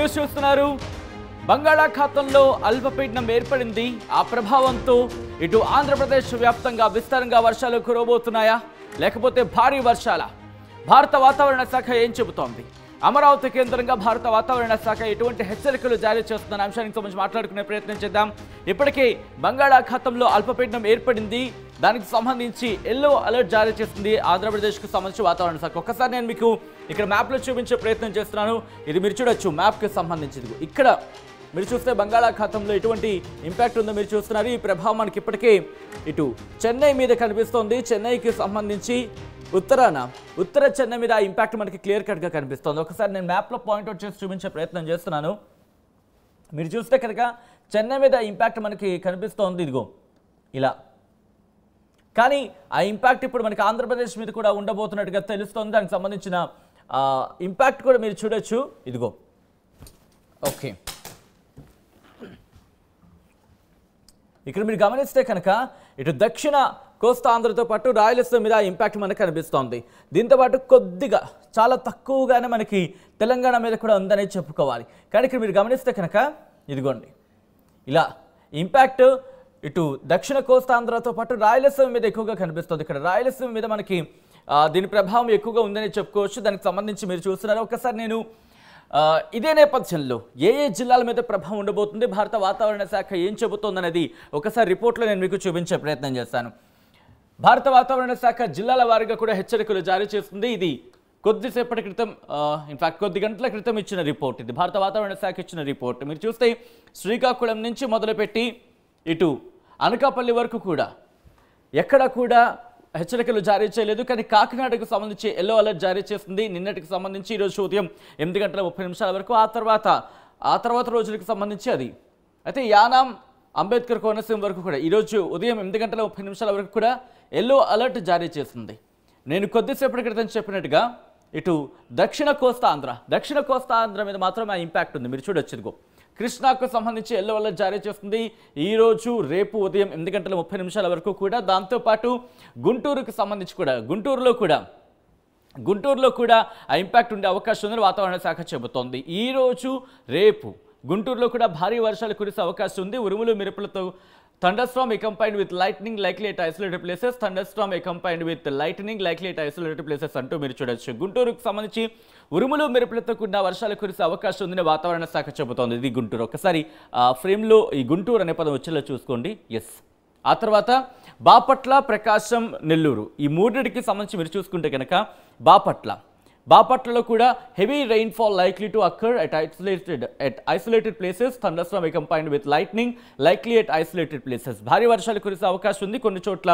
News చూస్తున్నారు. బంగాళాఖాతంలో అల్పపీడనం ఏర్పడింది. ఆ ప్రభావంతో ఇటు ఆంధ్రప్రదేశ్ వ్యాప్తంగా విస్తారంగా వర్షాలు కురవబోతున్నాయా లేకపోతే భారీ వర్షాలా? భారత వాతావరణ శాఖ ఏం చెబుతోంది? అమరావతి కేంద్రంగా భారత వాతావరణ శాఖ ఎటువంటి హెచ్చరికలు జారీ చేస్తున్న అంశానికి సంబంధించి మాట్లాడుకునే ప్రయత్నం చేద్దాం. ఇప్పటికే బంగాళాఖాతంలో అల్పపీడనం ఏర్పడింది. దానికి సంబంధించి ఎల్లో అలర్ట్ జారీ చేసింది ఆంధ్రప్రదేశ్కు సంబంధించి వాతావరణ శాఖ. ఒక్కసారి నేను మీకు ఇక్కడ మ్యాప్లో చూపించే ప్రయత్నం చేస్తున్నాను. ఇది మీరు చూడొచ్చు, మ్యాప్కి సంబంధించింది. ఇక్కడ మీరు చూస్తే బంగాళాఖాతంలో ఎటువంటి ఇంపాక్ట్ ఉందో మీరు చూస్తున్నారు. ఈ ప్రభావం మనకి ఇప్పటికే ఇటు చెన్నై మీద కనిపిస్తోంది. చెన్నైకి సంబంధించి ఉత్తర చెన్నై మీద ఆ ఇంపాక్ట్ మనకి క్లియర్ కట్గా కనిపిస్తోంది. ఒకసారి నేను మ్యాప్లో పాయింట్అవుట్ చేసి చూపించే ప్రయత్నం చేస్తున్నాను. మీరు చూస్తే కనుక చెన్నై మీద ఇంపాక్ట్ మనకి కనిపిస్తోంది, ఇదిగో ఇలా. కానీ ఆ ఇంపాక్ట్ ఇప్పుడు మనకి ఆంధ్రప్రదేశ్ మీద కూడా ఉండబోతున్నట్టుగా తెలుస్తోంది. దానికి సంబంధించిన ఇంపాక్ట్ కూడా మీరు చూడొచ్చు, ఇదిగో. ఓకే, ఇక్కడ మీరు గమనిస్తే కనుక ఇటు దక్షిణ కోస్తా ఆంధ్రతో పాటు రాయలసీమ మీద ఇంపాక్ట్ మనకు కనిపిస్తోంది. దీంతోపాటు కొద్దిగా చాలా తక్కువగానే మనకి తెలంగాణ మీద కూడా ఉందని చెప్పుకోవాలి. కానీ ఇక్కడ మీరు గమనిస్తే కనుక ఇదిగోండి ఇలా ఇంపాక్ట్ ఇటు దక్షిణ కోస్తా ఆంధ్రతో పాటు రాయలసీమ మీద ఎక్కువగా కనిపిస్తుంది. ఇక్కడ రాయలసీమ మీద మనకి దీని ప్రభావం ఎక్కువగా ఉందని చెప్పుకోవచ్చు. దానికి సంబంధించి మీరు చూస్తున్నారు. ఒకసారి నేను ఇదే నేపథ్యంలో ఏ జిల్లాల మీద ప్రభావం ఉండబోతుంది, భారత వాతావరణ శాఖ ఏం చెబుతోందనేది ఒకసారి రిపోర్ట్లో నేను మీకు చూపించే ప్రయత్నం చేస్తాను. భారత వాతావరణ శాఖ జిల్లాల వారీగా కూడా హెచ్చరికలు జారీ చేస్తుంది. ఇది కొద్దిసేపటి క్రితం, ఇన్ఫాక్ట్ కొద్ది గంటల క్రితం ఇచ్చిన రిపోర్ట్. ఇది భారత వాతావరణ శాఖ ఇచ్చిన రిపోర్ట్. మీరు చూస్తే శ్రీకాకుళం నుంచి మొదలుపెట్టి ఇటు అనకాపల్లి వరకు కూడా ఎక్కడ కూడా హెచ్చరికలు జారీ చేయలేదు. కానీ కాకినాడకు సంబంధించి ఎల్లో అలర్ట్ జారీ చేస్తుంది. నిన్నటికి సంబంధించి ఈరోజు ఉదయం 8:30 వరకు, ఆ తర్వాత రోజులకు సంబంధించి అది అయితే యానాం అంబేద్కర్ కోనసీమ వరకు కూడా ఈరోజు ఉదయం 8:30 వరకు కూడా ఎల్లో అలర్ట్ జారీ చేస్తుంది. నేను కొద్దిసేపటి క్రితం చెప్పినట్టుగా ఇటు దక్షిణ కోస్తా ఆంధ్ర మీద మాత్రం ఆ ఇంపాక్ట్ ఉంది. మీరు చూడొచ్చు, ఇదిగో కృష్ణాకు సంబంధించి ఎల్లో అలర్ట్ జారీ చేస్తుంది ఈరోజు రేపు ఉదయం 8:30 వరకు కూడా. దాంతోపాటు గుంటూరుకు సంబంధించి కూడా గుంటూరులో కూడా ఆ ఇంపాక్ట్ ఉండే అవకాశం ఉందని వాతావరణ శాఖ చెబుతోంది. ఈరోజు రేపు గుంటూరులో కూడా భారీ వర్షాలు కురిసే అవకాశం ఉంది. ఉరుములు మెరుపులతో thunderstorm accompanied with lightning likely at isolated places. thunderstorm accompanied with lightning likely at isolated places అంటూ మీరు చూడొచ్చు. గుంటూరుకు సంబంధించి ఉరుములు మెరుపులతో కూడిన వర్షాలు కురిసే అవకాశం ఉందని వాతావరణ శాఖ చెబుతోంది. ఇది గుంటూరు. ఒకసారి ఫ్రేమ్లో ఈ గుంటూరు అనే పదం వచ్చేలా చూసుకోండి. ఎస్. ఆ తర్వాత బాపట్ల, ప్రకాశం, నెల్లూరు ఈ మూడింటికి సంబంధించి మీరు చూసుకుంటే కనుక బాపట్లలో కూడా heavy rainfall likely to occur at isolated places. thunderstorm accompanied with lightning likely at isolated places. భారీ వర్షాలు కురిసే అవకాశం ఉంది. కొన్ని చోట్ల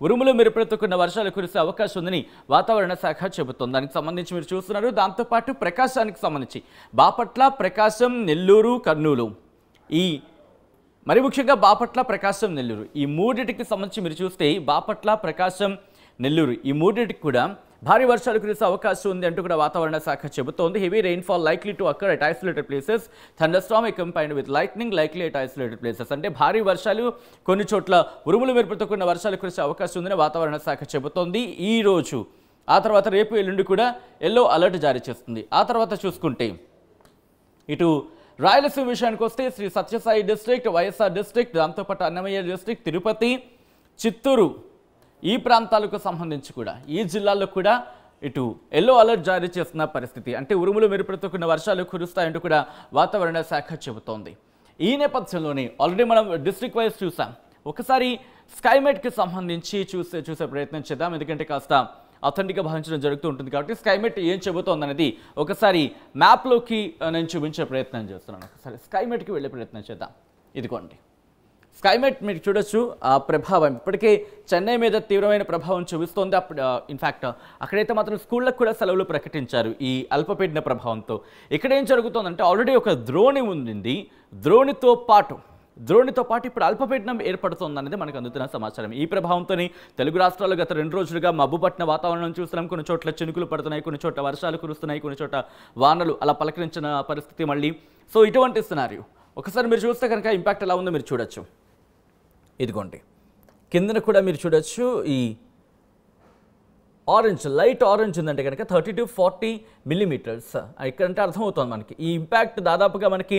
ఉరుములు మెరుపులతో కూడిన వర్షాలు కురిసే అవకాశం ఉందని వాతావరణ శాఖ చెబుతోంది. దానికి సంబంధించి మీరు చూస్తున్నారు. దాంతోపాటు ప్రకాశానికి సంబంధించి బాపట్ల, ప్రకాశం, నెల్లూరు, కర్నూలు మరి ముఖ్యంగా బాపట్ల, ప్రకాశం, నెల్లూరు ఈ మూడింటికి సంబంధించి మీరు చూస్తే బాపట్ల, ప్రకాశం, నెల్లూరు ఈ మూడింటికి కూడా భారీ వర్షాలు కురిసే అవకాశం ఉంది అంటూ కూడా వాతావరణ శాఖ చెబుతోంది. Heavy rainfall likely to occur at isolated places. thunderstorm accompanied with lightning likely at isolated places. అంటే భారీ వర్షాలు, కొన్ని చోట్ల ఉరుములు మెరుపులతో కూడిన వర్షాలు కురిసే అవకాశం ఉందని వాతావరణ శాఖ చెబుతోంది. ఈ రోజు ఆ తర్వాత రేపు, ఎల్లుండి కూడా ఎల్లో అలర్ట్ జారీ చేస్తుంది. ఆ తర్వాత చూసుకుంటే ఇటు రాయలసీమ విషయానికి వస్తే శ్రీ సత్యసాయి డిస్ట్రిక్ట్, వైఎస్ఆర్ డిస్ట్రిక్ట్, దాంతోపాటు అన్నమయ్య డిస్ట్రిక్ట్, తిరుపతి, చిత్తూరు ఈ ప్రాంతాలకు సంబంధించి కూడా ఈ జిల్లాల్లో కూడా ఇటు ఎల్లో అలర్ట్ జారీ చేస్తున్న పరిస్థితి. అంటే ఉరుములు మెరుపులతో కూడిన వర్షాలు కురుస్తాయంటూ కూడా వాతావరణ శాఖ చెబుతోంది. ఈ నేపథ్యంలోనే ఆల్రెడీ మనం డిస్ట్రిక్ట్ వైజ్ చూసాం. ఒకసారి స్కైమెట్కి సంబంధించి చూసే ప్రయత్నం చేద్దాం. ఎందుకంటే కాస్త అథెంటిక్గా భావించడం జరుగుతూ ఉంటుంది కాబట్టి స్కైమెట్ ఏం చెబుతోంది అనేది ఒకసారి మ్యాప్లోకి నేను చూపించే ప్రయత్నం చేస్తున్నాను. ఒకసారి స్కైమెట్కి వెళ్ళే ప్రయత్నం చేద్దాం. ఇదిగోండి స్కైమెట్ మీరు చూడొచ్చు. ఆ ప్రభావం ఇప్పటికే చెన్నై మీద తీవ్రమైన ప్రభావం చూపిస్తోంది. ఇన్ఫ్యాక్ట్ అక్కడైతే మాత్రం స్కూళ్ళకు కూడా సెలవులు ప్రకటించారు ఈ అల్పపీడన ప్రభావంతో. ఇక్కడ ఏం జరుగుతుందంటే ఆల్రెడీ ఒక ద్రోణి ఉంది. ద్రోణితో పాటు ఇప్పుడు అల్పపీడనం ఏర్పడుతుంది అనేది మనకు అందుతున్న సమాచారం. ఈ ప్రభావంతోనే తెలుగు రాష్ట్రాల్లో గత 2 రోజులుగా మబ్బుపట్టిన వాతావరణం చూస్తున్నాం. కొన్ని చోట్ల చినుకులు పడుతున్నాయి, కొన్ని చోట్ల వర్షాలు కురుస్తున్నాయి, కొన్ని చోట్ల వానలు అలా పలకరించిన పరిస్థితి మళ్ళీ. సో ఇటువంటి సినారియో ఒకసారి మీరు చూస్తే కనుక ఇంపాక్ట్ ఎలా ఉందో మీరు చూడొచ్చు. ఇదిగోండి కిందన కూడా మీరు చూడొచ్చు. ఈ ఆరెంజ్, లైట్ ఆరెంజ్ ఉందంటే కనుక 30 to 40 మిల్లీమీటర్స్. ఇక్కడంటే అర్థమవుతుంది మనకి ఈ ఇంపాక్ట్ దాదాపుగా మనకి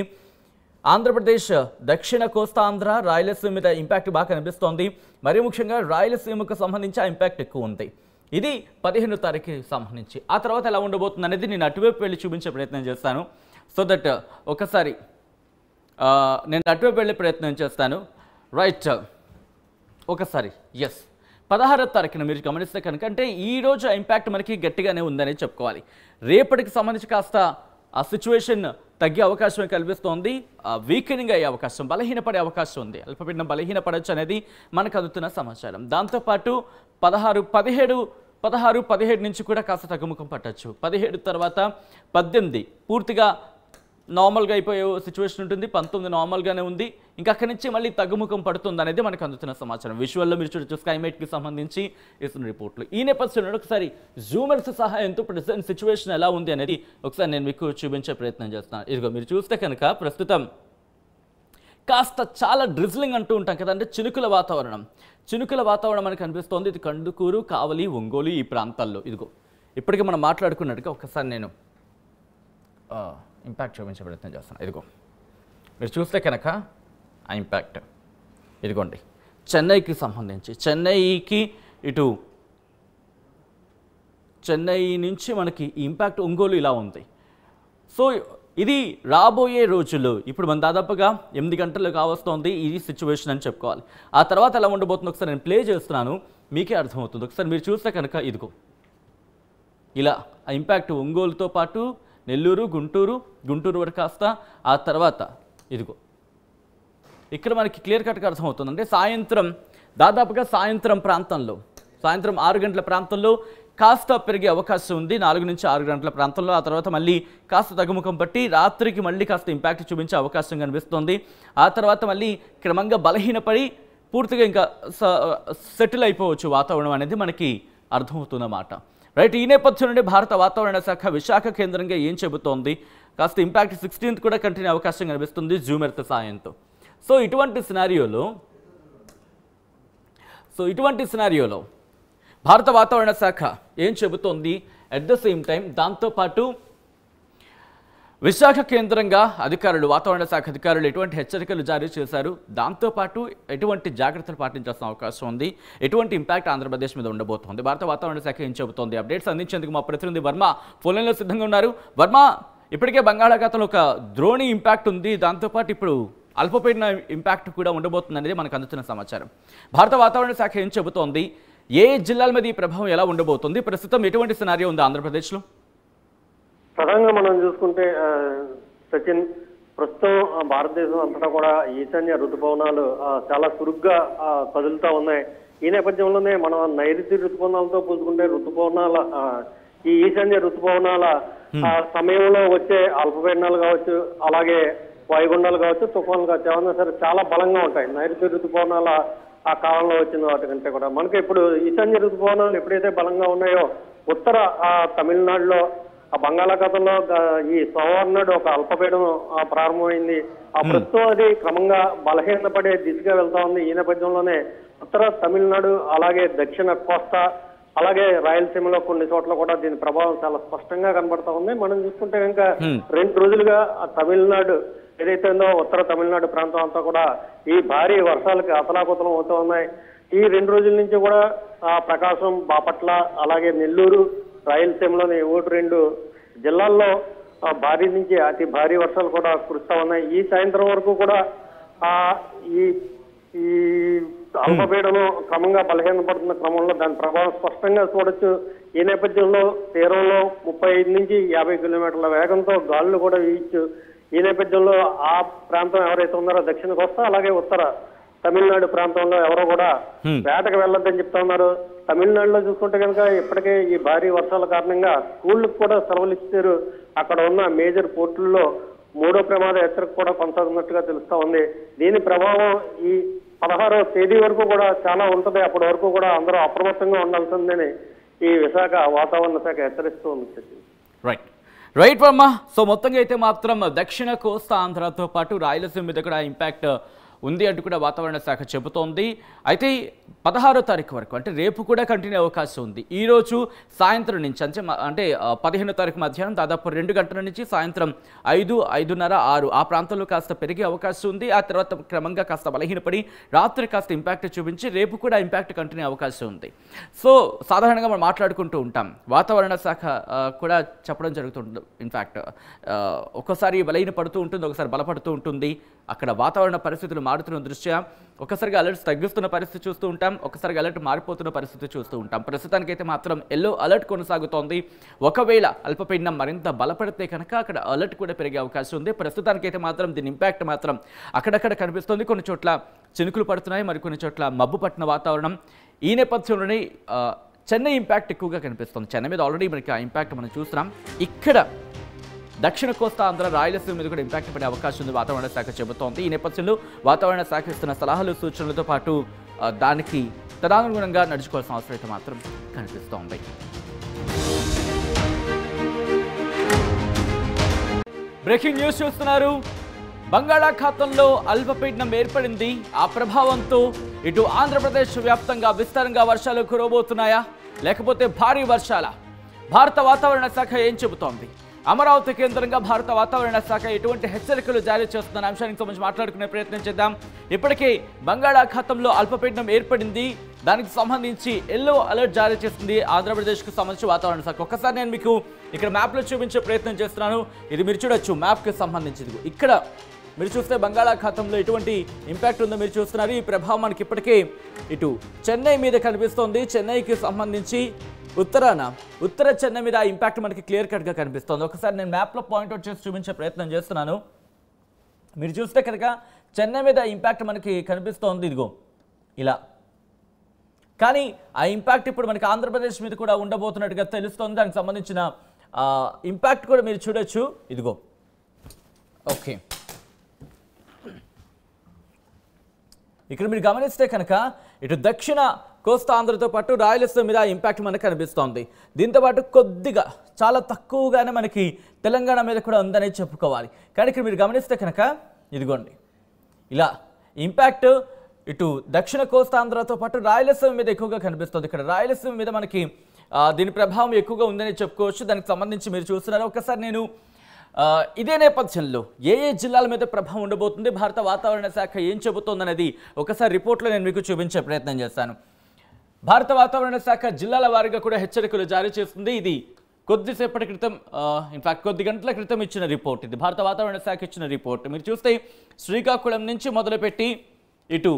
ఆంధ్రప్రదేశ్, దక్షిణ కోస్తాంధ్ర, రాయలసీమ మీద ఇంపాక్ట్ బాగా కనిపిస్తోంది. మరీ ముఖ్యంగా రాయలసీమకు సంబంధించి ఆ ఇంపాక్ట్ ఎక్కువ ఉంది. ఇది 15వ తారీఖుకి సంబంధించి. ఆ తర్వాత ఎలా ఉండబోతుంది అనేది నేను అటువైపు వెళ్ళి చూపించే ప్రయత్నం చేస్తాను. సో దట్ ఒకసారి నేను అటువైపు వెళ్ళే ప్రయత్నం చేస్తాను. రైట్, ఒకసారి 16వ తారీఖున మీరు గమనిస్తే కనుక అంటే ఈరోజు ఇంపాక్ట్ మనకి గట్టిగానే ఉందని చెప్పుకోవాలి. రేపటికి సంబంధించి కాస్త ఆ సిచ్యువేషన్ తగ్గే అవకాశం కల్పిస్తోంది. వీకెనింగ్ అయ్యే అవకాశం, బలహీనపడే అవకాశం ఉంది. అల్పపీడనం బలహీనపడవచ్చు అనేది మనకు అందుతున్న సమాచారం. దాంతోపాటు 16 నుంచి కూడా కాస్త తగ్గుముఖం పట్టచ్చు. 17 తర్వాత 18 పూర్తిగా నార్మల్గా అయిపోయే సిచ్యువేషన్ ఉంటుంది. 19 నార్మల్గానే ఉంది. ఇంకా అక్కడి నుంచి మళ్ళీ తగ్గుముఖం పడుతుంది అనేది మనకు అందుతున్న సమాచారం. విజువల్లో మీరు చూడొచ్చు స్కైమేట్కి సంబంధించి ఇస్తున్న రిపోర్ట్లు. ఈ నేపథ్యంలో ఒకసారి జూమర్స్ సహాయంతో ప్రెసెంట్ సిచ్యువేషన్ ఎలా ఉంది అనేది ఒకసారి నేను మీకు చూపించే ప్రయత్నం చేస్తాను. ఇదిగో మీరు చూస్తే కనుక ప్రస్తుతం కాస్త చాలా డ్రిజ్లింగ్ అంటూ ఉంటాం కదా, అంటే చినుకుల వాతావరణం మనకు కనిపిస్తోంది. ఇది కందుకూరు, కావలి, ఒంగోలు ఈ ప్రాంతాల్లో. ఇదిగో ఇప్పటికీ మనం మాట్లాడుకున్నట్టుగా ఒకసారి నేను ఇంపాక్ట్ చూపించే ప్రయత్నం చేస్తాను. ఇదిగో మీరు చూస్తే కనుక ఆ ఇంపాక్ట్ ఇదిగోండి చెన్నైకి సంబంధించి. చెన్నై నుంచి మనకి ఈ ఇంపాక్ట్ ఒంగోలు ఇలా ఉంది. సో ఇది రాబోయే రోజుల్లో ఇప్పుడు మనం దాదాపుగా 8 గంటలు కావస్తోంది ఈ సిచ్యువేషన్ అని చెప్పుకోవాలి. ఆ తర్వాత ఎలా ఉండబోతుంది ఒకసారి నేను ప్లే చేస్తున్నాను, మీకే అర్థమవుతుంది. ఒకసారి మీరు చూస్తే కనుక ఇదిగో ఇలా ఆ ఇంపాక్ట్ ఒంగోలుతో పాటు నెల్లూరు, గుంటూరు వరకు కాస్త ఆ తర్వాత ఇదిగో ఇక్కడ మనకి క్లియర్ కట్గా అర్థమవుతుంది. అంటే దాదాపుగా సాయంత్రం 6 గంటల ప్రాంతంలో కాస్త పెరిగే అవకాశం ఉంది. 4 నుంచి 6 గంటల ప్రాంతంలో. ఆ తర్వాత మళ్ళీ కాస్త తగ్గుముఖం పట్టి రాత్రికి మళ్ళీ కాస్త ఇంపాక్ట్ చూపించే అవకాశం కనిపిస్తుంది. ఆ తర్వాత మళ్ళీ క్రమంగా బలహీనపడి పూర్తిగా ఇంకా సెటిల్ అయిపోవచ్చు వాతావరణం అనేది మనకి అర్థమవుతున్నమాట. రైట్, ఈ నేపథ్యం నుండి భారత వాతావరణ శాఖ విశాఖ కేంద్రంగా ఏం చెబుతోంది, కాస్త ఇంపాక్ట్ 16th కూడా కంటిన్యూ అవకాశం కనిపిస్తుంది జూమ్ ఎర్త్ సాయంతో. సో ఇటువంటి సినారియోలో భారత వాతావరణ శాఖ ఏం చెబుతోంది, అట్ ద సేమ్ టైం దాంతోపాటు విశాఖ కేంద్రంగా వాతావరణ శాఖ అధికారులు ఎటువంటి హెచ్చరికలు జారీ చేశారు, దాంతోపాటు ఎటువంటి జాగ్రత్తలు పాటించాల్సిన అవకాశం ఉంది, ఎటువంటి ఇంపాక్ట్ ఆంధ్రప్రదేశ్ మీద ఉండబోతోంది, భారత వాతావరణ శాఖ ఏం చెబుతోంది, అప్డేట్స్ అందించేందుకు మా ప్రతినిధి వర్మ ఫోన్ లైన్లో సిద్ధంగా ఉన్నారు. వర్మ, ఇప్పటికే బంగాళాఖాతంలో ఒక ద్రోణి ఇంపాక్ట్ ఉంది, దాంతోపాటు ఇప్పుడు అల్పపీడన ఇంపాక్ట్ కూడా ఉండబోతుంది అనేది మనకు అందుతున్న సమాచారం. భారత వాతావరణ శాఖ ఏం చెబుతోంది, ఏ జిల్లాల మీద ఈ ప్రభావం ఎలా ఉండబోతుంది, ప్రస్తుతం ఎటువంటి సినారియో ఉంది ఆంధ్రప్రదేశ్లో? ప్రధానంగా మనం చూసుకుంటే సచిన్, ప్రస్తుతం భారతదేశం అంతటా కూడా ఈశాన్య ఋతుపవనాలు చాలా చురుగ్గా కదులుతా ఉన్నాయి. ఈ నేపథ్యంలోనే మనం నైరుతి ఋతుపవనాలతో పోల్చుకుంటే ఈ ఈశాన్య ఋతుపవనాల సమయంలో వచ్చే అల్పపీడనాలు కావచ్చు, అలాగే వాయుగుండాలు కావచ్చు, తుఫాన్లు కావచ్చు, ఏమన్నా సరే చాలా బలంగా ఉంటాయి. నైరుతి ఋతుపవనాల ఆ కాలంలో వచ్చిన వాటికంటే కూడా మనకి ఇప్పుడు ఈశాన్య ఋతుపవనాలు ఎప్పుడైతే బలంగా ఉన్నాయో ఉత్తర తమిళనాడులో బంగాళాఖాతంలో ఈ సోమవారం నాడు ఒక అల్పపీడనం ప్రారంభమైంది. ప్రస్తుతం అది క్రమంగా బలహీనపడే దిశగా వెళ్తా ఉంది. ఈ నేపథ్యంలోనే ఉత్తర తమిళనాడు, అలాగే దక్షిణ కోస్తా, అలాగే రాయలసీమలో కొన్ని చోట్ల కూడా దీని ప్రభావం చాలా స్పష్టంగా కనబడతా ఉంది. మనం చూసుకుంటే కనుక 2 రోజులుగా తమిళనాడు ఏదైతే ఉందో ఉత్తర తమిళనాడు ప్రాంతం అంతా కూడా ఈ భారీ వర్షాలకి అతలాకుతలం అవుతూ ఉన్నాయి. ఈ 2 రోజుల నుంచి కూడా ప్రకాశం, బాపట్ల, అలాగే నెల్లూరు, రాయలసీమలోని 1-2 జిల్లాల్లో భారీ నుంచి అతి భారీ వర్షాలు కూడా కురుస్తా ఉన్నాయి. ఈ సాయంత్రం వరకు కూడా ఈ అల్పపీడనం క్రమంగా బలహీనపడుతున్న క్రమంలో దాని ప్రభావం స్పష్టంగా చూడొచ్చు. ఈ నేపథ్యంలో తీరంలో 35 నుంచి 50 కిలోమీటర్ల వేగంతో గాలులు కూడా వీయచ్చు. ఈ నేపథ్యంలో ఆ ప్రాంతం ఎవరైతే ఉన్నారో దక్షిణ కోస్తా, అలాగే ఉత్తర తమిళనాడు ప్రాంతంలో ఎవరో కూడా వేటకు వెళ్ళొద్దని చెప్తా ఉన్నారు. తమిళనాడులో చూసుకుంటే కనుక ఇప్పటికే ఈ భారీ వర్షాల కారణంగా స్కూళ్ళకు కూడా సెలవులు ఇచ్చారు. అక్కడ ఉన్న మేజర్ పోర్టుల్లో 3వ ప్రమాద హెచ్చరిక కూడా కొనసాగుతున్నట్టుగా తెలుస్తా ఉంది. దీని ప్రభావం ఈ 16వ తేదీ వరకు కూడా చాలా ఉంటుంది. అప్పటి వరకు కూడా అందరూ అప్రమత్తంగా ఉండాల్సిందని ఈ విశాఖ వాతావరణ శాఖ హెచ్చరిస్తూ ఉంది. రైట్ వర్మ. సో మొత్తంగా అయితే మాత్రం దక్షిణ కోస్తా ఆంధ్రతో పాటు రాయలసీమ మీద కూడా ఇంపాక్ట్ ఉంది అంటూ కూడా వాతావరణ శాఖ చెబుతోంది. అయితే 16వ తారీఖు వరకు అంటే రేపు కూడా కంటిన్యూ అవకాశం ఉంది. ఈరోజు సాయంత్రం నుంచి అంటే 15వ తారీఖు మధ్యాహ్నం దాదాపు 2 గంటల నుంచి సాయంత్రం 5, 5:30, 6 ఆ ప్రాంతంలో కాస్త పెరిగే అవకాశం ఉంది. ఆ తర్వాత క్రమంగా కాస్త బలహీనపడి రాత్రి కాస్త ఇంపాక్ట్ చూపించి రేపు కూడా ఇంపాక్ట్ కంటిన్యూ అవకాశం ఉంది. సో సాధారణంగా మనం మాట్లాడుకుంటూ ఉంటాం, వాతావరణ శాఖ కూడా చెప్పడం జరుగుతుంది. ఇన్ఫ్యాక్ట్ ఒక్కోసారి బలహీనపడుతూ ఉంటుంది, ఒకసారి బలపడుతూ ఉంటుంది. అక్కడ వాతావరణ పరిస్థితులు మారుతున్న దృష్ట్యా ఒకసారిగా అలర్ట్స్ తగ్గిస్తున్న పరిస్థితి చూస్తూ ఉంటాం, ఒకసారిగా అలర్ట్ మారిపోతున్న పరిస్థితి చూస్తూ ఉంటాం. ప్రస్తుతానికైతే మాత్రం ఎల్లో అలర్ట్ కొనసాగుతోంది. ఒకవేళ అల్పపీడనం మరింత బలపడితే కనుక అక్కడ అలర్ట్ కూడా పెరిగే అవకాశం ఉంది. ప్రస్తుతానికైతే మాత్రం దీని ఇంపాక్ట్ మాత్రం అక్కడక్కడ కనిపిస్తుంది. కొన్ని చోట్ల చినుకులు పడుతున్నాయి, మరికొన్ని చోట్ల మబ్బు పట్టిన వాతావరణం. ఈ నేపథ్యంలోనే చెన్నై ఇంపాక్ట్ ఎక్కువగా కనిపిస్తుంది. చెన్నై మీద ఆల్రెడీ మనకి ఆ ఇంపాక్ట్ మనం చూస్తున్నాం. ఇక్కడ దక్షిణ కోస్తా ఆంధ్ర రాయలసీమ మీద కూడా ఇంపాక్ట్ పడే అవకాశం ఉంది వాతావరణ శాఖ చెబుతోంది. ఈ నేపథ్యంలో వాతావరణ శాఖ ఇస్తున్న సలహాలు సూచనలతో పాటు దానికి తదనుగుణంగా నడుచుకోవాల్సిన అవసరం అయితే మాత్రం కనిపిస్తోంది. బ్రేకింగ్ న్యూస్ చూస్తున్నారు. బంగాళాఖాతంలో అల్పపీడనం ఏర్పడింది. ఆ ప్రభావంతో ఇటు ఆంధ్రప్రదేశ్ వ్యాప్తంగా విస్తారంగా వర్షాలు కురవబోతున్నాయా లేకపోతే భారీ వర్షాల? భారత వాతావరణ శాఖ ఏం చెబుతోంది? అమరావతి కేంద్రంగా భారత వాతావరణ శాఖ ఎటువంటి హెచ్చరికలు జారీ చేస్తున్న అంశానికి సంబంధించి మాట్లాడుకునే ప్రయత్నం చేద్దాం. ఇప్పటికే బంగాళాఖాతంలో అల్పపీడనం ఏర్పడింది. దానికి సంబంధించి ఎల్లో అలర్ట్ జారీ చేసింది ఆంధ్రప్రదేశ్కు సంబంధించి వాతావరణ శాఖ. ఒక్కసారి నేను మీకు ఇక్కడ మ్యాప్లో చూపించే ప్రయత్నం చేస్తున్నాను. ఇది మీరు చూడొచ్చు, మ్యాప్కి సంబంధించింది. ఇక్కడ మీరు చూస్తే బంగాళాఖాతంలో ఎటువంటి ఇంపాక్ట్ ఉందో మీరు చూస్తున్నారు. ఈ ప్రభావం మనకి ఇప్పటికే ఇటు చెన్నై మీద కనిపిస్తోంది. చెన్నైకి సంబంధించి ఉత్తర చెన్నై మీద ఆ ఇంపాక్ట్ మనకి క్లియర్ కట్గా కనిపిస్తోంది. ఒకసారి నేను మ్యాప్లో పాయింట్అవుట్ చేసి చూపించే ప్రయత్నం చేస్తున్నాను. మీరు చూస్తే కనుక చెన్నై మీద ఇంపాక్ట్ మనకి కనిపిస్తోంది, ఇదిగో ఇలా. కానీ ఆ ఇంపాక్ట్ ఇప్పుడు మనకి ఆంధ్రప్రదేశ్ మీద కూడా ఉండబోతున్నట్టుగా తెలుస్తోంది. దానికి సంబంధించిన ఇంపాక్ట్ కూడా మీరు చూడొచ్చు, ఇదిగో. ఓకే, ఇక్కడ మీరు గమనిస్తే కనుక ఇటు దక్షిణ కోస్తా ఆంధ్రతో పాటు రాయలసీమ మీద ఇంపాక్ట్ మనకు కనిపిస్తోంది. దీంతోపాటు కొద్దిగా చాలా తక్కువగానే మనకి తెలంగాణ మీద కూడా ఉందనే చెప్పుకోవాలి. కానీ ఇక్కడ మీరు గమనిస్తే కనుక ఇదిగోండి ఇలా ఇంపాక్ట్ ఇటు దక్షిణ కోస్తా ఆంధ్రతో పాటు రాయలసీమ మీద ఎక్కువగా కనిపిస్తుంది. ఇక్కడ రాయలసీమ మీద మనకి దీని ప్రభావం ఎక్కువగా ఉందని చెప్పుకోవచ్చు. దానికి సంబంధించి మీరు చూస్తున్నారు. ఒకసారి నేను ఇదే నేపథ్యంలో ఏ జిల్లాల మీద ప్రభావం ఉండబోతుంది, భారత వాతావరణ శాఖ ఏం చెబుతోందనేది ఒకసారి రిపోర్ట్లో నేను మీకు చూపించే ప్రయత్నం చేస్తాను. భారత వాతావరణ శాఖ జిల్లాల వారీగా కూడా హెచ్చరికలు జారీ చేస్తుంది. ఇది కొద్దిసేపటి క్రితం, ఇన్ఫాక్ట్ కొద్ది గంటల క్రితం ఇచ్చిన రిపోర్ట్. ఇది భారత వాతావరణ శాఖ ఇచ్చిన రిపోర్ట్. మీరు చూస్తే శ్రీకాకుళం నుంచి మొదలుపెట్టి ఇటు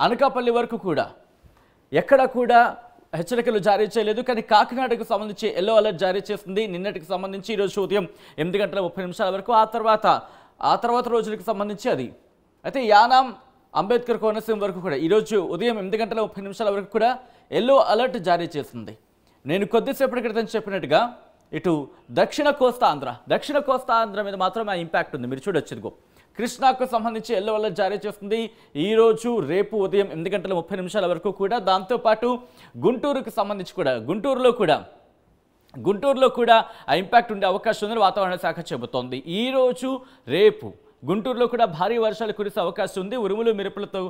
అనకాపల్లి వరకు కూడా ఎక్కడ కూడా హెచ్చరికలు జారీ చేయలేదు. కానీ కాకినాడకు సంబంధించి ఎల్లో అలర్ట్ జారీ చేస్తుంది. నిన్నటికి సంబంధించి ఈరోజు ఉదయం 8:30 వరకు, ఆ తర్వాత రోజులకు సంబంధించి అది. అయితే యానాం, అంబేద్కర్ కోనసీమ వరకు కూడా ఈరోజు ఉదయం 8:30 వరకు కూడా ఎల్లో అలర్ట్ జారీ చేస్తుంది. నేను కొద్దిసేపటి క్రితం చెప్పినట్టుగా ఇటు దక్షిణ కోస్తా ఆంధ్ర మీద మాత్రం ఆ ఇంపాక్ట్ ఉంది. మీరు చూడొచ్చు, ఇదిగో కృష్ణాకు సంబంధించి ఎల్లో అలర్ట్ జారీ చేస్తుంది ఈరోజు రేపు ఉదయం 8:30 వరకు కూడా. దాంతోపాటు గుంటూరుకు సంబంధించి కూడా గుంటూరులో కూడా ఆ ఇంపాక్ట్ ఉండే అవకాశం ఉందని వాతావరణ శాఖ చెబుతోంది. ఈరోజు రేపు గుంటూరులో కూడా భారీ వర్షాలు కురిసే అవకాశం ఉంది. ఉరుములు మెరుపులతో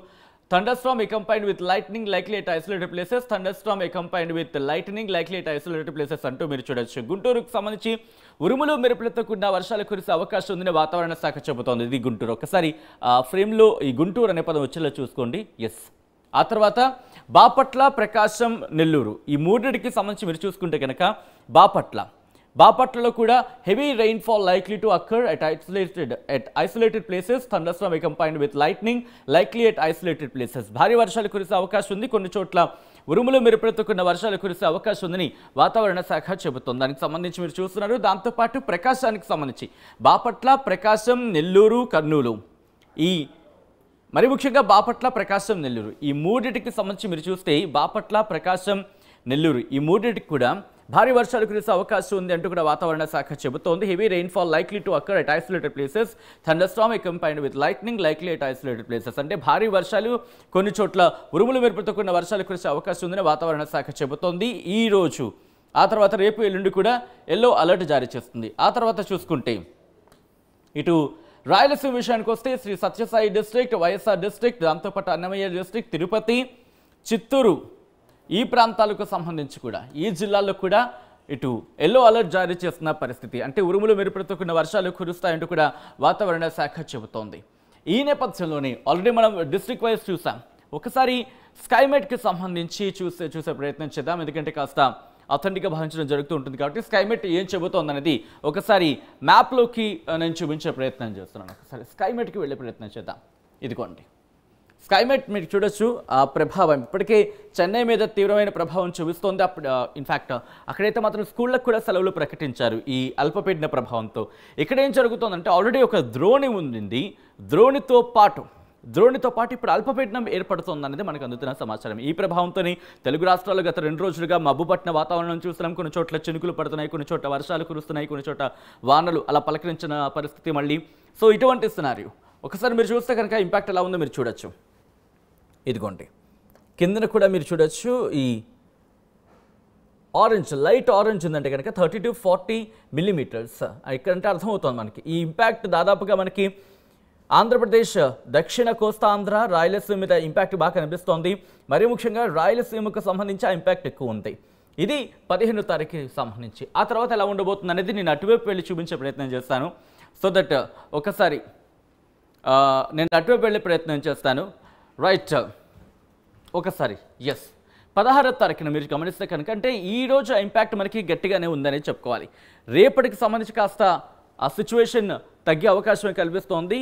thunderstorm accompanied with lightning likely at isolated places, thunderstorm accompanied with lightning likely at isolated places అంటూ మీరు చూడొచ్చు. గుంటూరుకు సంబంధించి ఉరుములు మెరుపులతో కూడిన వర్షాలు కురిసే అవకాశం ఉందని వాతావరణ శాఖ చెబుతోంది. ఇది గుంటూరు. ఒకసారి ఫ్రేమ్లో ఈ గుంటూరు అనే పదం వచ్చేలా చూసుకోండి. ఎస్. ఆ తర్వాత బాపట్ల, ప్రకాశం, నెల్లూరు ఈ మూడింటికి సంబంధించి మీరు చూసుకుంటే కనుక బాపట్లలో కూడా heavy rainfall likely to occur at isolated places, thunderstorm accompanied with lightning likely at isolated places. భారీ వర్షాలు కురిసే అవకాశం ఉంది. కొన్ని చోట్ల ఉరుములు మెరుపులతో కూడిన వర్షాలు కురిసే అవకాశం ఉందని వాతావరణ శాఖ చెబుతోంది. దానికి సంబంధించి మీరు చూస్తున్నారు. దాంతోపాటు ప్రకాశానికి సంబంధించి బాపట్ల, ప్రకాశం, నెల్లూరు, కర్నూలు మరి ముఖ్యంగా బాపట్ల, ప్రకాశం, నెల్లూరు ఈ మూడింటికి సంబంధించి మీరు చూస్తే బాపట్ల, ప్రకాశం, నెల్లూరు ఈ మూడింటికి కూడా భారీ వర్షాలు కురిసే అవకాశం ఉంది అంటూ కూడా వాతావరణ శాఖ చెబుతోంది. Heavy rainfall likely to occur at isolated places, thunderstorm accompanied with lightning likely at isolated places. అంటే భారీ వర్షాలు, కొన్ని చోట్ల ఉరుములు మెరుపులతో కూడిన వర్షాలు కురిసే అవకాశం ఉందని వాతావరణ శాఖ చెబుతోంది. ఈ రోజు ఆ తర్వాత రేపు, ఎల్లుండి కూడా ఎల్లో అలర్ట్ జారీ చేస్తుంది. ఆ తర్వాత చూసుకుంటే ఇటు రాయలసీమ విషయానికి వస్తే శ్రీ సత్యసాయి డిస్ట్రిక్ట్, వైఎస్ఆర్ డిస్ట్రిక్ట్, దాంతోపాటు అన్నమయ్య డిస్ట్రిక్ట్, తిరుపతి, చిత్తూరు ఈ ప్రాంతాలకు సంబంధించి కూడా ఈ జిల్లాల్లో కూడా ఇటు ఎల్లో అలర్ట్ జారీ చేస్తున్న పరిస్థితి. అంటే ఉరుములు మెరుపులతో కూడిన వర్షాలు కురుస్తాయంటూ కూడా వాతావరణ శాఖ చెబుతోంది. ఈ నేపథ్యంలోనే ఆల్రెడీ మనం డిస్ట్రిక్ట్ వైజ్ చూసాం. ఒకసారి స్కైమెట్కి సంబంధించి చూసే ప్రయత్నం చేద్దాం. ఎందుకంటే కాస్త అథెంటిక్గా భావించడం జరుగుతూ ఉంటుంది కాబట్టి స్కైమెట్ ఏం చెబుతోంది అనేది ఒకసారి మ్యాప్లోకి నేను చూపించే ప్రయత్నం చేస్తున్నాను. ఒకసారి స్కైమెట్కి వెళ్ళే ప్రయత్నం చేద్దాం. ఇదిగోండి స్కైమెట్ మీరు చూడొచ్చు. ఆ ప్రభావం ఇప్పటికే చెన్నై మీద తీవ్రమైన ప్రభావం చూపిస్తోంది. అప్పుడు ఇన్ఫ్యాక్ట్ అక్కడైతే మాత్రం స్కూళ్ళకు కూడా సెలవులు ప్రకటించారు ఈ అల్పపీడన ప్రభావంతో. ఇక్కడ ఏం జరుగుతోందంటే ఆల్రెడీ ఒక ద్రోణి ఉంది. ద్రోణితో పాటు ఇప్పుడు అల్పపీడనం ఏర్పడుతోంది అనేది మనకు అందుతున్న సమాచారం. ఈ ప్రభావంతోనే తెలుగు రాష్ట్రాల్లో గత 2 రోజులుగా మబ్బుపట్టిన వాతావరణం చూస్తున్నాం. కొన్ని చోట్ల చినుకులు పడుతున్నాయి, కొన్ని చోట్ల వర్షాలు కురుస్తున్నాయి, కొన్ని చోట్ల వానలు అలా పలకరించిన పరిస్థితి మళ్ళీ. సో ఇటువంటి సినారియో ఒకసారి మీరు చూస్తే కనుక ఇంపాక్ట్ ఎలా ఉందో మీరు చూడొచ్చు. ఇదిగోండి కిందన కూడా మీరు చూడొచ్చు. ఈ ఆరెంజ్, లైట్ ఆరెంజ్ ఉందంటే కనుక 30 to 40 మిల్లీమీటర్స్ ఇక్కడంటే అర్థమవుతుంది మనకి. ఈ ఇంపాక్ట్ దాదాపుగా మనకి ఆంధ్రప్రదేశ్, దక్షిణ కోస్తా ఆంధ్ర, రాయలసీమ మీద ఇంపాక్ట్ బాగా కనిపిస్తోంది. మరీ ముఖ్యంగా రాయలసీమకు సంబంధించి ఆ ఇంపాక్ట్ ఎక్కువ ఉంది. ఇది 15వ తారీఖుకి సంబంధించి. ఆ తర్వాత ఎలా ఉండబోతుంది అనేది నేను అటువైపు వెళ్ళి చూపించే ప్రయత్నం చేస్తాను. సో దట్ ఒకసారి నేను అటువైపు వెళ్ళే ప్రయత్నం చేస్తాను. రైట్, ఒకసారి 16వ తారీఖున మీరు గమనిస్తే కనుక అంటే ఈరోజు ఇంపాక్ట్ మనకి గట్టిగానే ఉందని చెప్పుకోవాలి. రేపటికి సంబంధించి కాస్త ఆ సిచ్యువేషన్ తగ్గే అవకాశం కల్పిస్తోంది.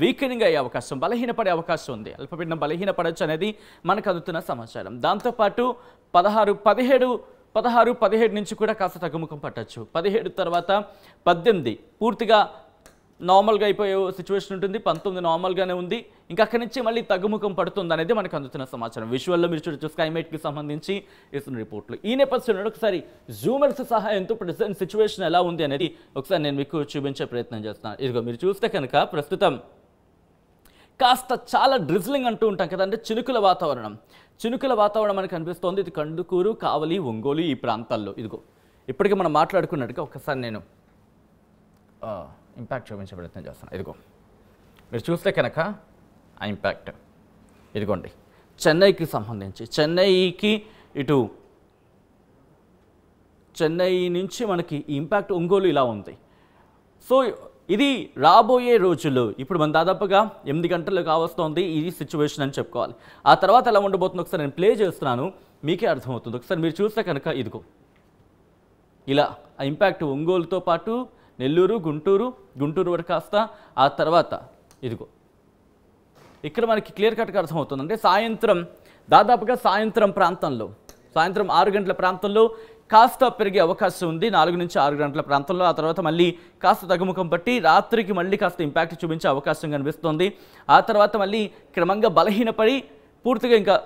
వీకెనింగ్ అయ్యే అవకాశం, బలహీనపడే అవకాశం ఉంది. అల్పపీడనం బలహీనపడవచ్చు అనేది మనకు అందుతున్న సమాచారం. దాంతోపాటు 16 నుంచి కూడా కాస్త తగ్గుముఖం పట్టచ్చు. 17 తర్వాత 18 పూర్తిగా నార్మల్గా అయిపోయే సిచ్యువేషన్ ఉంటుంది. 19 నార్మల్గానే ఉంది. ఇంకా అక్కడి నుంచి మళ్ళీ తగ్గుముఖం పడుతుంది అనేది మనకు అందుతున్న సమాచారం. విజువల్లో మీరు చూడొచ్చు స్కైమెట్కి సంబంధించి ఇస్తున్న రిపోర్ట్లు. ఈ నేపథ్యంలో ఒకసారి జూమర్స్ సహాయంతో ప్రెసెంట్ సిచ్యువేషన్ ఎలా ఉంది అనేది ఒకసారి నేను మీకు చూపించే ప్రయత్నం చేస్తున్నాను. ఇదిగో మీరు చూస్తే కనుక ప్రస్తుతం కాస్త చాలా డ్రిజ్లింగ్ అంటూ ఉంటాం కదా, అంటే చినుకుల వాతావరణం మనకు కనిపిస్తోంది. ఇది కందుకూరు, కావలి, ఒంగోలు ఈ ప్రాంతాల్లో. ఇదిగో ఇప్పటికీ మనం మాట్లాడుకున్నట్టుగా ఒకసారి నేను ఇంపాక్ట్ చూపించే ప్రయత్నం చేస్తాను. ఇదిగో మీరు చూస్తే కనుక ఆ ఇంపాక్ట్ ఇదిగోండి చెన్నైకి సంబంధించి. చెన్నై నుంచి మనకి ఇంపాక్ట్ ఒంగోలు ఇలా ఉంది. సో ఇది రాబోయే రోజుల్లో ఇప్పుడు మనం దాదాపుగా 8 గంటలు కావస్తోంది ఈ సిచ్యువేషన్ అని చెప్పుకోవాలి. ఆ తర్వాత ఎలా ఉండబోతుంది ఒకసారి నేను ప్లే చేస్తున్నాను, మీకే అర్థమవుతుంది. ఒకసారి మీరు చూస్తే కనుక ఇదిగో ఇలా ఆ ఇంపాక్ట్ ఒంగోలుతో పాటు నెల్లూరు, గుంటూరు వరకు కాస్త ఆ తర్వాత ఇదిగో ఇక్కడ మనకి క్లియర్ కట్గా అర్థమవుతుంది. అంటే దాదాపుగా సాయంత్రం 6 గంటల ప్రాంతంలో కాస్త పెరిగే అవకాశం ఉంది. 4 నుంచి 6 గంటల ప్రాంతంలో. ఆ తర్వాత మళ్ళీ కాస్త తగ్గుముఖం పట్టి రాత్రికి మళ్ళీ కాస్త ఇంపాక్ట్ చూపించే అవకాశం కనిపిస్తుంది. ఆ తర్వాత మళ్ళీ క్రమంగా బలహీనపడి పూర్తిగా ఇంకా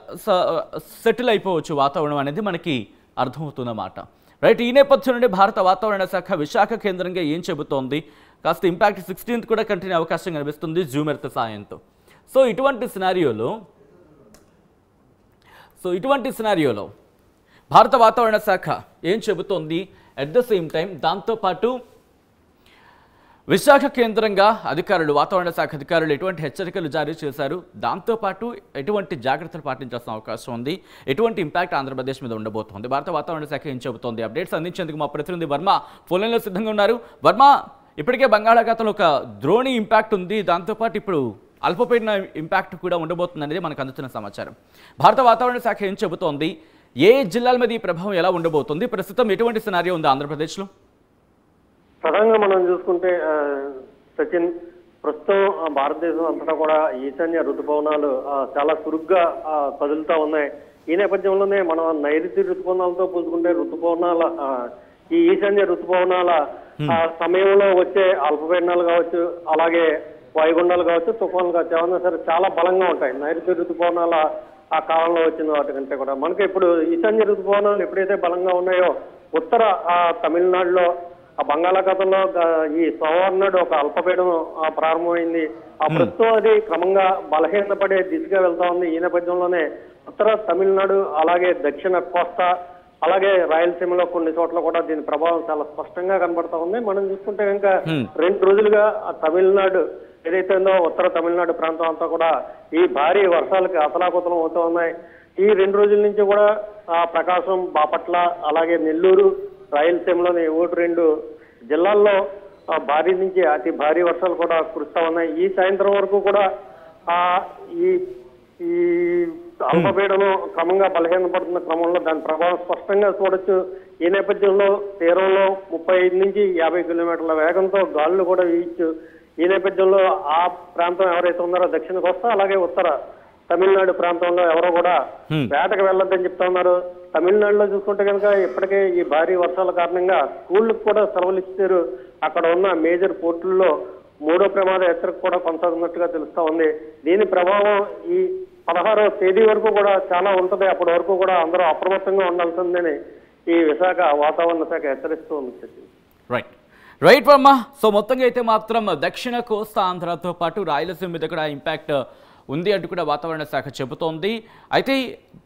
సెటిల్ అయిపోవచ్చు వాతావరణం అనేది మనకి అర్థమవుతుందన్నమాట. రైట్, ఈ నేపథ్యం నుండి భారత వాతావరణ శాఖ విశాఖ కేంద్రంగా ఏం చెబుతోంది, కాస్త ఇంపాక్ట్ 16th కూడా కంటిన్యూ అవకాశం కనిపిస్తుంది జూమ్ ఎర్త్ సాయంతో. సో ఇటువంటి సినారియోలో భారత వాతావరణ శాఖ ఏం చెబుతోంది, అట్ ద సేమ్ టైం దాంతోపాటు విశాఖ కేంద్రంగా వాతావరణ శాఖ అధికారులు ఎటువంటి హెచ్చరికలు జారీ చేశారు, దాంతోపాటు ఎటువంటి జాగ్రత్తలు పాటించాల్సిన అవకాశం ఉంది, ఎటువంటి ఇంపాక్ట్ ఆంధ్రప్రదేశ్ మీద ఉండబోతోంది, భారత వాతావరణ శాఖ ఏం చెబుతోంది, అప్డేట్స్ అందించేందుకు మా ప్రతినిధి వర్మ ఫోన్ లైన్లో సిద్ధంగా ఉన్నారు. వర్మ, ఇప్పటికే బంగాళాఖాతంలో ఒక ద్రోణి ఇంపాక్ట్ ఉంది, దాంతోపాటు ఇప్పుడు అల్పపీడన ఇంపాక్ట్ కూడా ఉండబోతుంది అనేది మనకు అందుతున్న సమాచారం. భారత వాతావరణ శాఖ ఏం చెబుతోంది, ఏ జిల్లాల మీద ఈ ప్రభావం ఎలా ఉండబోతుంది, ప్రస్తుతం ఎటువంటి సినారియో ఉంది ఆంధ్రప్రదేశ్లో? ప్రధానంగా మనం చూసుకుంటే సచిన్, ప్రస్తుతం భారతదేశం అంతటా కూడా ఈశాన్య ఋతుపవనాలు చాలా చురుగ్గా కదులుతా ఉన్నాయి. ఈ నేపథ్యంలోనే మనం నైరుతి ఋతుపవనాలతో పోల్చుకుంటే ఈ ఈశాన్య ఋతుపవనాల సమయంలో వచ్చే అల్పపీడనాలు కావచ్చు, అలాగే వాయుగుండాలు కావచ్చు, తుఫాన్లు కావచ్చు, ఏమన్నా సరే చాలా బలంగా ఉంటాయి. నైరుతి ఋతుపవనాల ఆ కాలంలో వచ్చిన వాటికంటే కూడా మనకి ఇప్పుడు ఈశాన్య ఋతుపవనాలు ఎప్పుడైతే బలంగా ఉన్నాయో ఉత్తర తమిళనాడులో బంగాళాఖాతంలో ఈ సోమవారం నాడు ఒక అల్పపీడనం ప్రారంభమైంది. ప్రస్తుతం అది క్రమంగా బలహీనపడే దిశగా వెళ్తా ఉంది. ఈ నేపథ్యంలోనే ఉత్తర తమిళనాడు, అలాగే దక్షిణ కోస్తా, అలాగే రాయలసీమలో కొన్ని చోట్ల కూడా దీని ప్రభావం చాలా స్పష్టంగా కనబడతా ఉంది. మనం చూసుకుంటే కనుక 2 రోజులుగా తమిళనాడు ఏదైతే ఉందో ఉత్తర తమిళనాడు ప్రాంతం అంతా కూడా ఈ భారీ వర్షాలకు అతలాకుతలం అవుతూ ఉన్నాయి. ఈ 2 రోజుల నుంచి కూడా ప్రకాశం, బాపట్ల, అలాగే నెల్లూరు, రాయలసీమలోని 1-2 జిల్లాల్లో భారీ నుంచి అతి భారీ వర్షాలు కూడా కురుస్తా ఉన్నాయి. ఈ సాయంత్రం వరకు కూడా ఈ ఈ అల్పపీడనం క్రమంగా బలహీనపడుతున్న క్రమంలో దాని ప్రభావం స్పష్టంగా చూడొచ్చు. ఈ నేపథ్యంలో తీరంలో 35 నుంచి 50 కిలోమీటర్ల వేగంతో గాలులు కూడా వీయచ్చు. ఈ నేపథ్యంలో ఆ ప్రాంతం ఎవరైతే ఉన్నారో దక్షిణ కోస్తా, అలాగే ఉత్తర తమిళనాడు ప్రాంతంలో ఎవరో కూడా వేటకు వెళ్ళొద్దని చెప్తా ఉన్నారు. తమిళనాడులో చూసుకుంటే కనుక ఇప్పటికే ఈ భారీ వర్షాల కారణంగా స్కూళ్ళకు కూడా సెలవులు ఇచ్చారు. అక్కడ ఉన్న మేజర్ పోర్టుల్లో 3వ ప్రమాద హెచ్చరిక కూడా కొనసాగుతున్నట్టుగా తెలుస్తా ఉంది. దీని ప్రభావం ఈ 16వ తేదీ వరకు కూడా చాలా ఉంటుంది. అప్పటి వరకు కూడా అందరూ అప్రమత్తంగా ఉండాల్సిందని ఈ విశాఖ వాతావరణ శాఖ హెచ్చరిస్తూ ఉంది. రైట్ వర్మ. సో మొత్తంగా అయితే మాత్రం దక్షిణ కోస్తా ఆంధ్రతో పాటు రాయలసీమ మీద కూడా ఇంపాక్ట్ ఉంది అంటూ కూడా వాతావరణ శాఖ చెబుతోంది. అయితే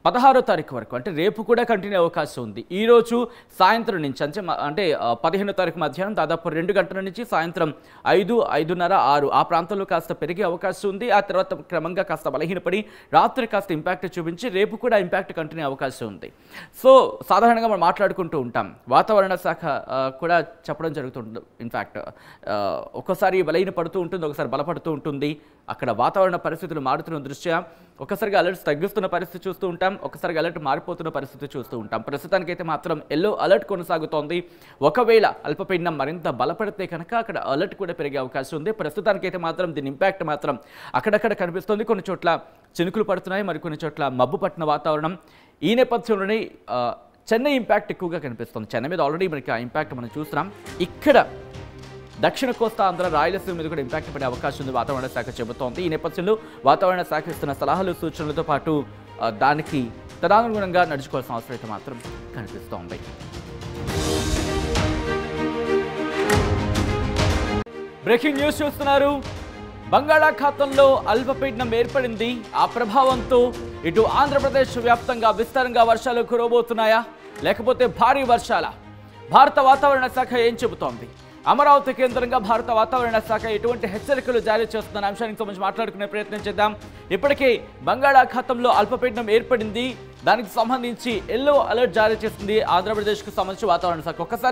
16వ తారీఖు వరకు అంటే రేపు కూడా కంటిన్యూ అవకాశం ఉంది. ఈరోజు సాయంత్రం నుంచి అంటే 15వ తారీఖు మధ్యాహ్నం దాదాపు 2 గంటల నుంచి సాయంత్రం 5, 5:30, 6 ఆ ప్రాంతంలో కాస్త పెరిగే అవకాశం ఉంది. ఆ తర్వాత క్రమంగా కాస్త బలహీనపడి రాత్రి కాస్త ఇంపాక్ట్ చూపించి రేపు కూడా ఇంపాక్ట్ కంటిన్యూ అవకాశం ఉంది. సో సాధారణంగా మనం మాట్లాడుకుంటూ ఉంటాం, వాతావరణ శాఖ కూడా చెప్పడం జరుగుతుంది. ఇన్ఫ్యాక్ట్ ఒక్కోసారి బలహీనపడుతూ ఉంటుంది, ఒకసారి బలపడుతూ ఉంటుంది. అక్కడ వాతావరణ పరిస్థితులు మారుతున్న దృష్ట్యా ఒకసారిగా అలర్ట్స్ తగ్గిస్తున్న పరిస్థితి చూస్తూ ఉంటాం, ఒకసారిగా అలర్ట్ మారిపోతున్న పరిస్థితి చూస్తూ ఉంటాం. ప్రస్తుతానికైతే మాత్రం ఎల్లో అలర్ట్ కొనసాగుతోంది. ఒకవేళ అల్పపీడనం మరింత బలపడితే కనుక అక్కడ అలర్ట్ కూడా పెరిగే అవకాశం ఉంది. ప్రస్తుతానికైతే మాత్రం దీని ఇంపాక్ట్ మాత్రం అక్కడక్కడ కనిపిస్తుంది. కొన్ని చోట్ల చినుకులు పడుతున్నాయి, మరికొన్ని చోట్ల మబ్బు పట్టిన వాతావరణం. ఈ నేపథ్యంలోనే చెన్నై ఇంపాక్ట్ ఎక్కువగా కనిపిస్తుంది. చెన్నై మీద ఆల్రెడీ మనకి ఆ ఇంపాక్ట్ మనం చూస్తున్నాం. ఇక్కడ దక్షిణ కోస్తా ఆంధ్ర, రాయలసీమ మీద కూడా ఇంపాక్ట్ పడే అవకాశం ఉంది వాతావరణ శాఖ చెబుతోంది. ఈ నేపథ్యంలో వాతావరణ శాఖ ఇస్తున్న సలహాలు, సూచనలతో పాటు దానికి తదనుగుణంగా నడుచుకోవాల్సిన అవసరం అయితే మాత్రం కనిపిస్తోంది. బ్రేకింగ్ న్యూస్ చూస్తున్నారు. బంగాళాఖాతంలో అల్పపీడనం ఏర్పడింది. ఆ ప్రభావంతో ఇటు ఆంధ్రప్రదేశ్ వ్యాప్తంగా విస్తారంగా వర్షాలు కురవబోతున్నాయా, లేకపోతే భారీ వర్షాల? భారత వాతావరణ శాఖ ఏం చెబుతోంది? అమరావతి కేంద్రంగా భారత వాతావరణ శాఖ ఎటువంటి హెచ్చరికలు జారీ చేస్తున్న అంశానికి సంబంధించి మాట్లాడుకునే ప్రయత్నం చేద్దాం. ఇప్పటికే బంగాళాఖాతంలో అల్పపీడనం ఏర్పడింది. దానికి సంబంధించి ఎల్లో అలర్ట్ జారీ చేసింది ఆంధ్రప్రదేశ్కు సంబంధించి వాతావరణ శాఖ. ఒక్కసారి